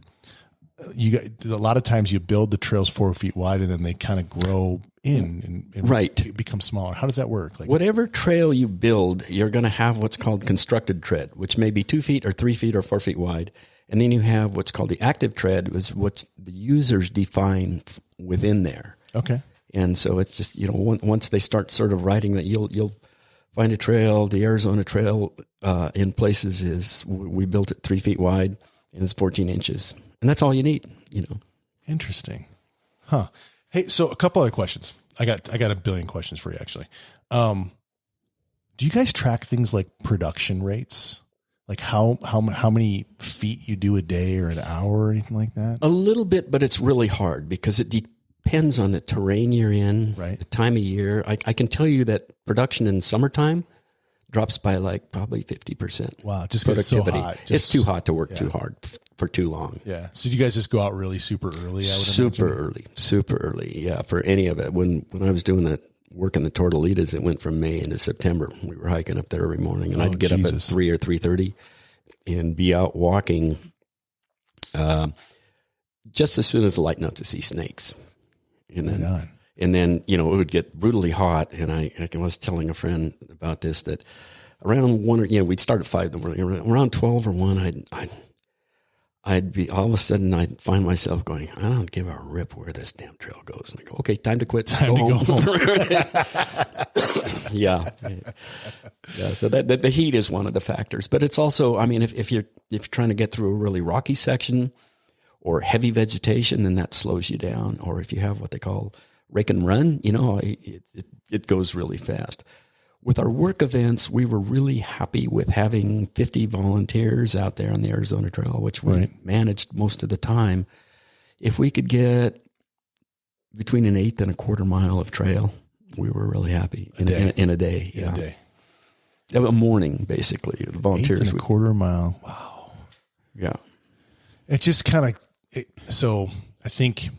a lot of times you build the trails 4 feet wide and then they kind of grow in and become smaller. How does that work? Like, whatever trail you build, you're going to have what's called constructed tread, which may be 2 feet or 3 feet or 4 feet wide. And then you have what's called the active tread, is what the users define within there. Okay. And so it's just, once they start sort of riding that, you'll find a trail. The Arizona Trail in places we built it 3 feet wide and it's 14 inches, and that's all you need. Interesting, huh? Hey, so a couple other questions. I got a billion questions for you actually. Do you guys track things like production rates, like how many feet you do a day or an hour or anything like that? A little bit, but it's really hard because it depends on the terrain you're in, the time of year. I can tell you that production in summertime drops by like probably 50%. Wow, just because it's so hot. It's too hot to work too hard. for too long. Yeah. So did you guys just go out really super early? Super early. Yeah. For any of it. When I was doing that work in the Tortolitas, it went from May into September. We were hiking up there every morning, and I'd get up at 3 or 3:30 and be out walking, just as soon as it lightened up to see snakes. And then, it would get brutally hot. And I was telling a friend about this, that around 1 or, we'd start at 5 in the morning. Around 12 or 1, I'd be, all of a sudden I'd find myself going, I don't give a rip where this damn trail goes. And I go, okay, time to quit. Go home. Yeah. So that the heat is one of the factors, but it's also, I mean, if you're trying to get through a really rocky section or heavy vegetation, then that slows you down. Or if you have what they call rake and run, it goes really fast. With our work events, we were really happy with having 50 volunteers out there on the Arizona Trail, which we managed most of the time. If we could get between an eighth and a quarter mile of trail, we were really happy in a day. Yeah. In a day. A morning, basically. The volunteers. Eighth and a quarter mile. Wow. Yeah. It just kind of, so I think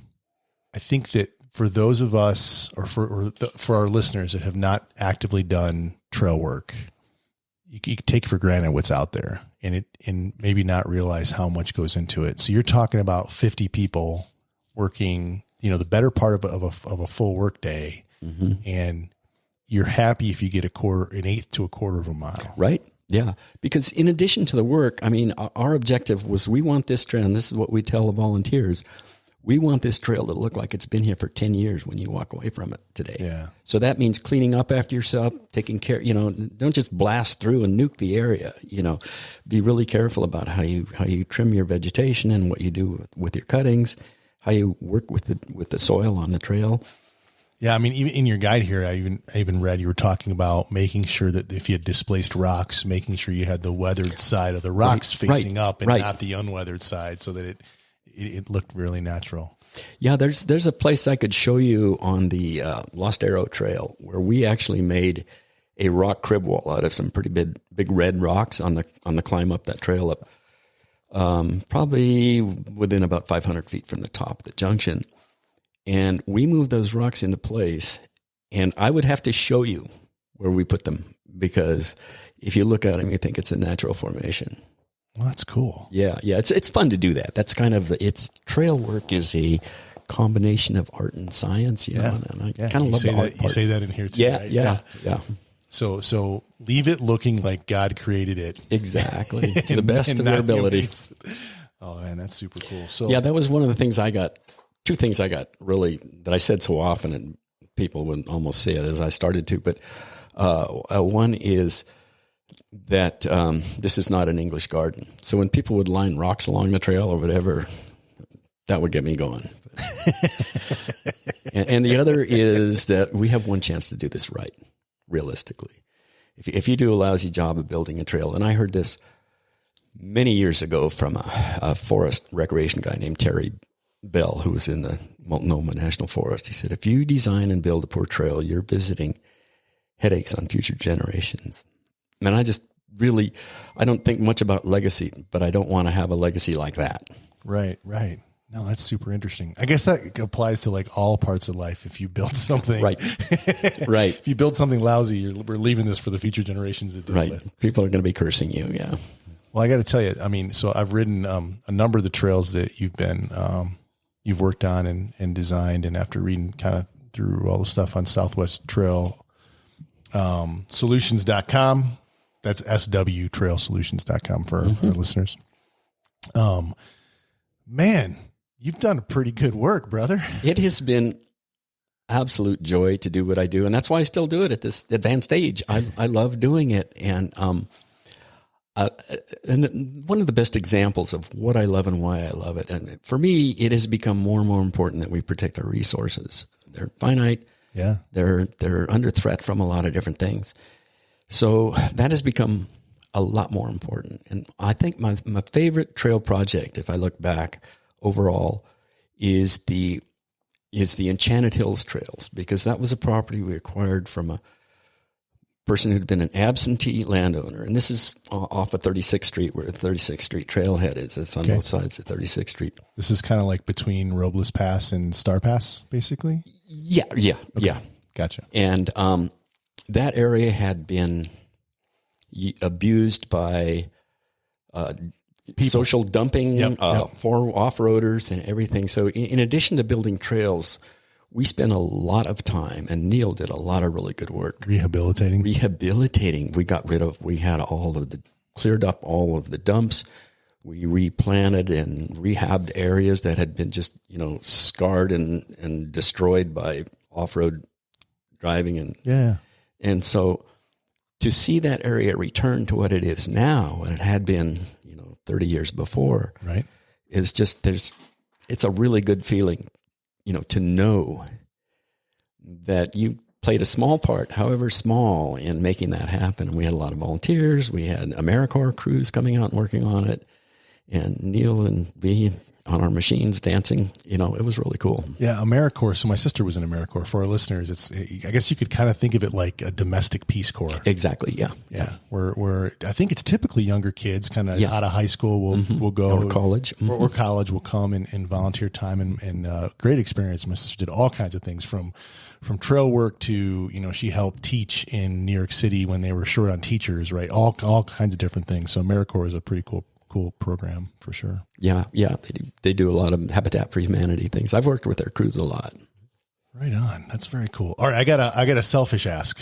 that for those of us, or for our listeners that have not actively done trail work, you take for granted what's out there, and maybe not realize how much goes into it. So you're talking about 50 people working, the better part of a full work day, and you're happy if you get an eighth to a quarter of a mile, right? Yeah, because in addition to the work, I mean, our objective was, we want this trail, and this is what we tell the volunteers. We want this trail to look like it's been here for 10 years when you walk away from it today. Yeah. So that means cleaning up after yourself, taking care, don't just blast through and nuke the area, be really careful about how you trim your vegetation and what you do with your cuttings, how you work with the soil on the trail. Yeah. I mean, even in your guide here, I even read, you were talking about making sure that if you had displaced rocks, making sure you had the weathered side of the rocks facing up and not the unweathered side, so that it looked really natural. Yeah, there's a place I could show you on the Lost Arrow Trail where we actually made a rock crib wall out of some pretty big red rocks on the climb up that trail up, probably within about 500 feet from the top of the junction. And we moved those rocks into place, and I would have to show you where we put them, because if you look at them, you think it's a natural formation. Well, that's cool. Yeah. It's fun to do that. That's kind of trail work is a combination of art and science, and I kind of love the art part. You say that in here too, right? Yeah. So leave it looking like God created it. Exactly. To the best of their ability. Oh man, that's super cool. So yeah, that was one of the things two things I got really, that I said so often, and people would almost say it as I started to, but one is that this is not an English garden. So when people would line rocks along the trail or whatever, that would get me going. and the other is that we have one chance to do this right, realistically. If you do a lousy job of building a trail, and I heard this many years ago from a forest recreation guy named Terry Bell, who was in the Multnomah National Forest. He said, if you design and build a poor trail, you're visiting headaches on future generations. And I don't think much about legacy, but I don't want to have a legacy like that. Right. No, that's super interesting. I guess that applies to like all parts of life. If you build something, right. If you build something lousy, we're leaving this for the future generations to deal with. People are going to be cursing you. Yeah. Well, I got to tell you, I mean, so I've ridden a number of the trails that you've worked on and designed, and after reading kind of through all the stuff on Southwest Trail Solutions.com. That's swtrailsolutions.com for our listeners. Man, you've done pretty good work, brother. It has been absolute joy to do what I do. And that's why I still do it at this advanced age. I love doing it. And one of the best examples of what I love and why I love it. And for me, it has become more and more important that we protect our resources. They're finite. Yeah. They're under threat from a lot of different things. So that has become a lot more important. And I think my favorite trail project, if I look back overall, is the Enchanted Hills Trails, because that was a property we acquired from a person who'd been an absentee landowner. And this is off of 36th Street, where the 36th Street Trailhead is. It's on both sides of 36th Street. This is kind of like between Robles Pass and Star Pass, basically? Yeah. Gotcha. And that area had been abused by social dumping for off-roaders and everything. So in addition to building trails, we spent a lot of time, and Neil did a lot of really good work. Rehabilitating. We had cleared up all of the dumps. We replanted and rehabbed areas that had been just, scarred and destroyed by off-road driving. And so to see that area return to what it is now, what it had been, 30 years before, right, is just, it's a really good feeling, to know that you played a small part, however small, in making that happen. And we had a lot of volunteers. We had AmeriCorps crews coming out and working on it, and Neil and me on our machines dancing. It was really cool. Yeah, AmeriCorps. So my sister was in AmeriCorps. For our listeners, I guess you could kind of think of it like a domestic Peace Corps. Exactly. Yeah. Yeah. Where I think it's typically younger kids, kind of out of high school, will go, or college, or college will come and volunteer time, and great experience. My sister did all kinds of things from trail work to, she helped teach in New York City when they were short on teachers, right? All kinds of different things. So AmeriCorps is a pretty cool program for sure. Yeah. They do a lot of Habitat for Humanity things. I've worked with their crews a lot. Right on. That's very cool. All right. I got a selfish ask.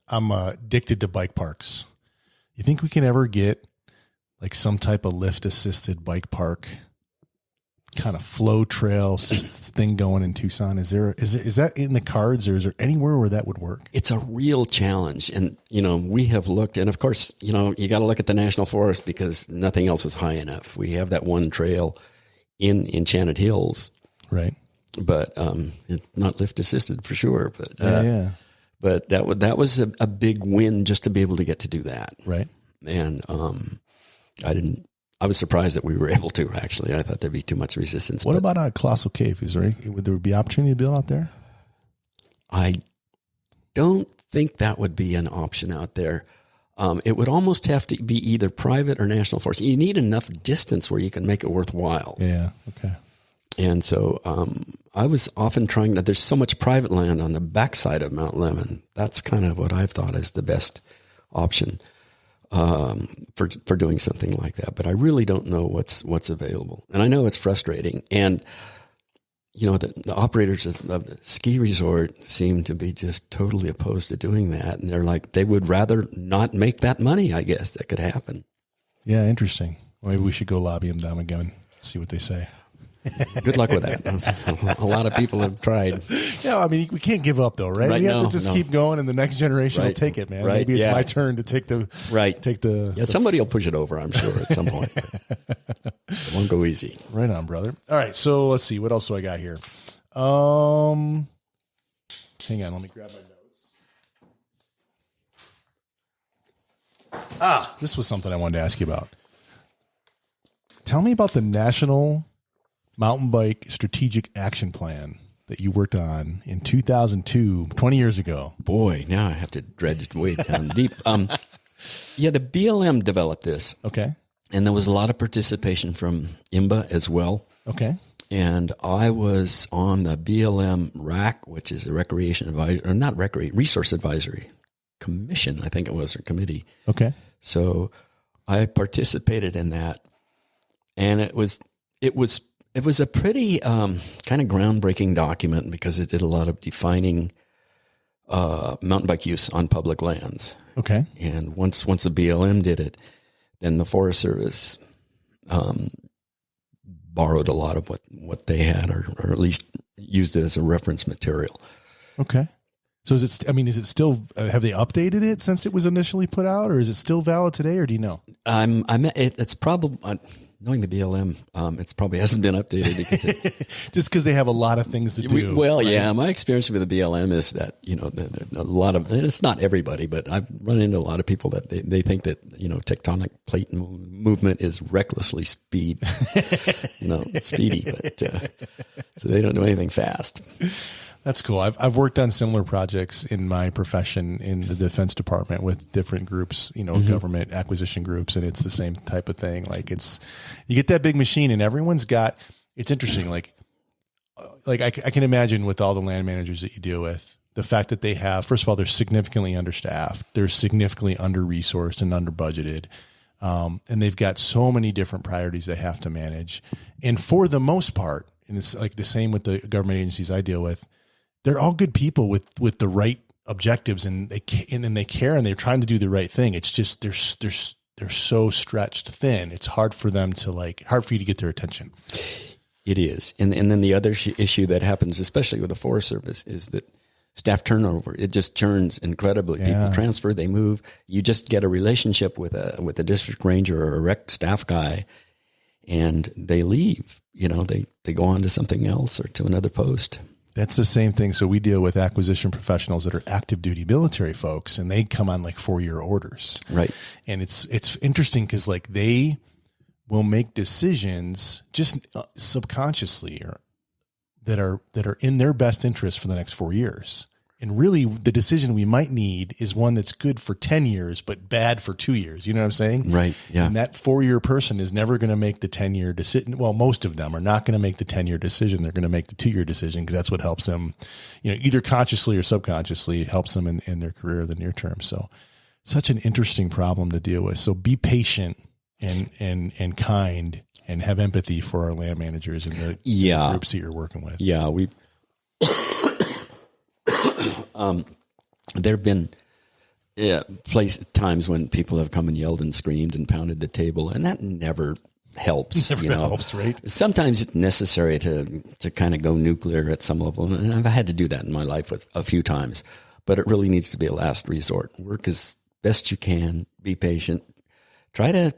I'm addicted to bike parks. You think we can ever get like some type of lift assisted bike park kind of flow trail thing going in Tucson? Is that in the cards, or is there anywhere where that would work? It's a real challenge. And, we have looked, and of course, you got to look at the National Forest because nothing else is high enough. We have that one trail in Enchanted Hills. Right. But, it's not lift assisted for sure. But, but that was a big win just to be able to get to do that. Right. And, I was surprised that we were able to, actually. I thought there'd be too much resistance. What about a Colossal Cave? Would there be opportunity to build out there? I don't think that would be an option out there. It would almost have to be either private or National Forest. You need enough distance where you can make it worthwhile. Yeah, okay. And so I was often trying to, there's so much private land on the backside of Mount Lemmon. That's kind of what I've thought is the best option for doing something like that. But I really don't know what's available. And I know it's frustrating. And, the operators of the ski resort seem to be just totally opposed to doing that. And they're like, they would rather not make that money, I guess, that could happen. Yeah, interesting. Well, maybe we should go lobby them down again, see what they say. Good luck with that. A lot of people have tried. Yeah, I mean, we can't give up though, right? We have to just keep going, and the next generation will take it, man. Right. Maybe it's my turn to take the somebody will push it over, I'm sure, at some point. It won't go easy. Right on, brother. All right, so let's see. What else do I got here? Hang on, let me grab my notes. This was something I wanted to ask you about. Tell me about the National Mountain Bike Strategic Action Plan that you worked on in 2002, 20 years ago. Boy, now I have to dredge way down deep. The BLM developed this. Okay. And there was a lot of participation from IMBA as well. Okay. And I was on the BLM RAC, which is a Resource Advisory Commission, I think it was, or committee. Okay. So I participated in that. And it was a pretty kind of groundbreaking document because it did a lot of defining mountain bike use on public lands. Okay. And once the BLM did it, then the Forest Service borrowed a lot of what they had, or at least used it as a reference material. Okay. So is it still, have they updated it since it was initially put out, or is it still valid today, or do you know? It's probably, knowing the BLM, it probably hasn't been updated just because they have a lot of things to do. Yeah. My experience with the BLM is that, a lot of, and it's not everybody, but I've run into a lot of people that they think that, tectonic plate movement is recklessly speedy, but so they don't do anything fast. That's cool. I've worked on similar projects in my profession in the Defense Department with different groups, government acquisition groups, and it's the same type of thing. Like you get that big machine, and everyone's got. It's interesting. Like I can imagine with all the land managers that you deal with, the fact that they have, first of all, they're significantly understaffed, they're significantly under resourced and under budgeted, and they've got so many different priorities they have to manage. And for the most part, and it's like the same with the government agencies I deal with. They're all good people with the right objectives, and they care, and they're trying to do the right thing. It's just they're so stretched thin. It's hard for them to hard for you to get their attention. It is, and then the other issue that happens, especially with the Forest Service, is that staff turnover. It just churns incredibly. Yeah. People transfer, they move. You just get a relationship with a district ranger or a rec staff guy, and they leave. They go on to something else or to another post. That's the same thing. So we deal with acquisition professionals that are active duty military folks, and they come on 4-year orders. Right. And it's interesting because they will make decisions just subconsciously or that are in their best interest for the next 4 years. And really the decision we might need is one that's good for 10 years, but bad for 2 years. You know what I'm saying? Right. Yeah. And that 4-year person is never going to make the 10-year decision. Well, most of them are not going to make the 10-year decision. They're going to make the 2-year decision because that's what helps them, either consciously or subconsciously helps them in their career in the near term. So such an interesting problem to deal with. So be patient and kind and have empathy for our land managers and the groups that you're working with. Yeah. There have been times when people have come and yelled and screamed and pounded the table, and that never helps. Helps, right? Sometimes it's necessary to kind of go nuclear at some level, and I've had to do that in my life a few times. But it really needs to be a last resort. Work as best you can. Be patient. Try to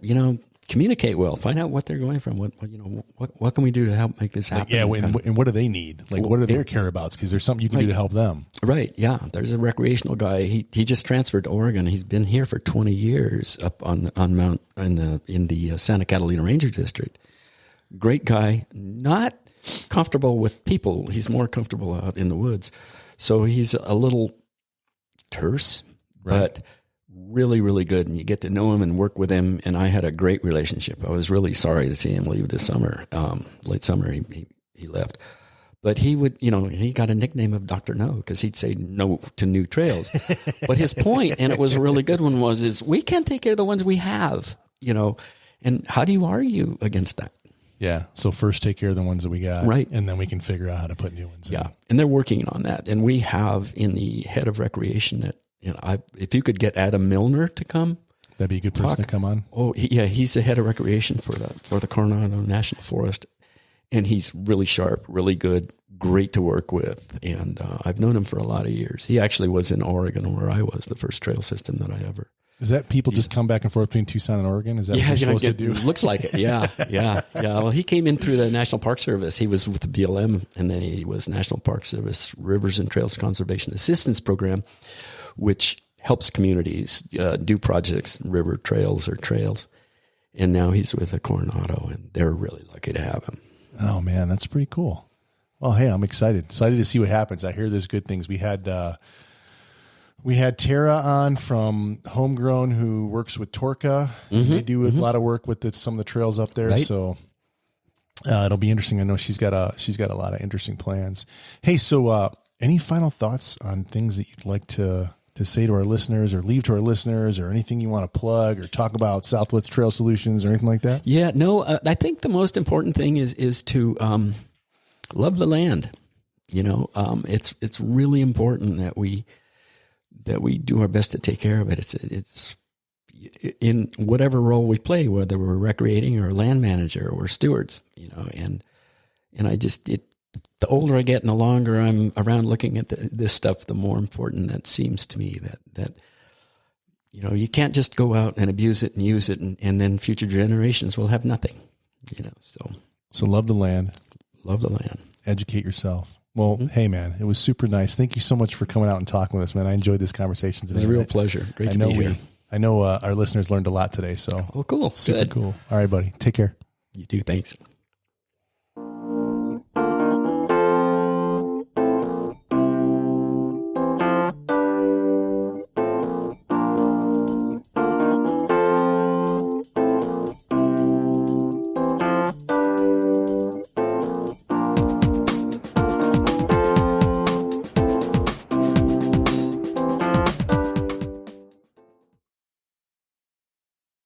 communicate well. Find out what they're going from. What can we do to help make this happen? And what do they need? What are their care abouts? Because there's something you can do to help them. Right. Yeah. There's a recreational guy. He just transferred to Oregon. He's been here for 20 years up on Mount in the Santa Catalina Ranger District. Great guy. Not comfortable with people. He's more comfortable out in the woods. So he's a little terse, but really, really good. And you get to know him and work with him. And I had a great relationship. I was really sorry to see him leave this summer. Late summer, he left. But he would, he got a nickname of Dr. No because he'd say no to new trails. But his point, and it was a really good one, is we can't take care of the ones we have, and how do you argue against that? Yeah. So first take care of the ones that we got. Right. And then we can figure out how to put new ones in. Yeah. And they're working on that. And we have in the head of recreation that, if you could get Adam Milner to come. That'd be a good person to come on. Oh, he's the head of recreation for the Coronado National Forest. And he's really sharp, really good, great to work with. And I've known him for a lot of years. He actually was in Oregon where I was, the first trail system that I ever. Is that people just come back and forth between Tucson and Oregon? Is that what you're supposed to do? Looks like it. Yeah. Well, he came in through the National Park Service. He was with the BLM, and then he was National Park Service Rivers and Trails Conservation Assistance Program, which helps communities do projects, river trails or trails. And now he's with a Coronado, and they're really lucky to have him. Oh, man, that's pretty cool. Well, hey, I'm excited to see what happens. I hear there's good things. We had Tara on from Homegrown, who works with Torca. Mm-hmm, they do a lot of work with some of the trails up there. Right. So it'll be interesting. I know she's got a lot of interesting plans. Hey, so any final thoughts on things that you'd like to say to our listeners or leave to our listeners, or anything you want to plug or talk about Southwest Trail Solutions or anything like that? Yeah, no, I think the most important thing is to love the land. It's really important that we do our best to take care of it. It's in whatever role we play, whether we're recreating or land manager or stewards, and the older I get and the longer I'm around looking at this stuff, the more important that seems to me that you can't just go out and abuse it and use it and then future generations will have nothing, So love the land. Love the land. Educate yourself. Well, Hey, man, it was super nice. Thank you so much for coming out and talking with us, man. I enjoyed this conversation today. It was a real pleasure. Great to be here. I know our listeners learned a lot today. So cool. Super cool. All right, buddy. Take care. You too. Thanks.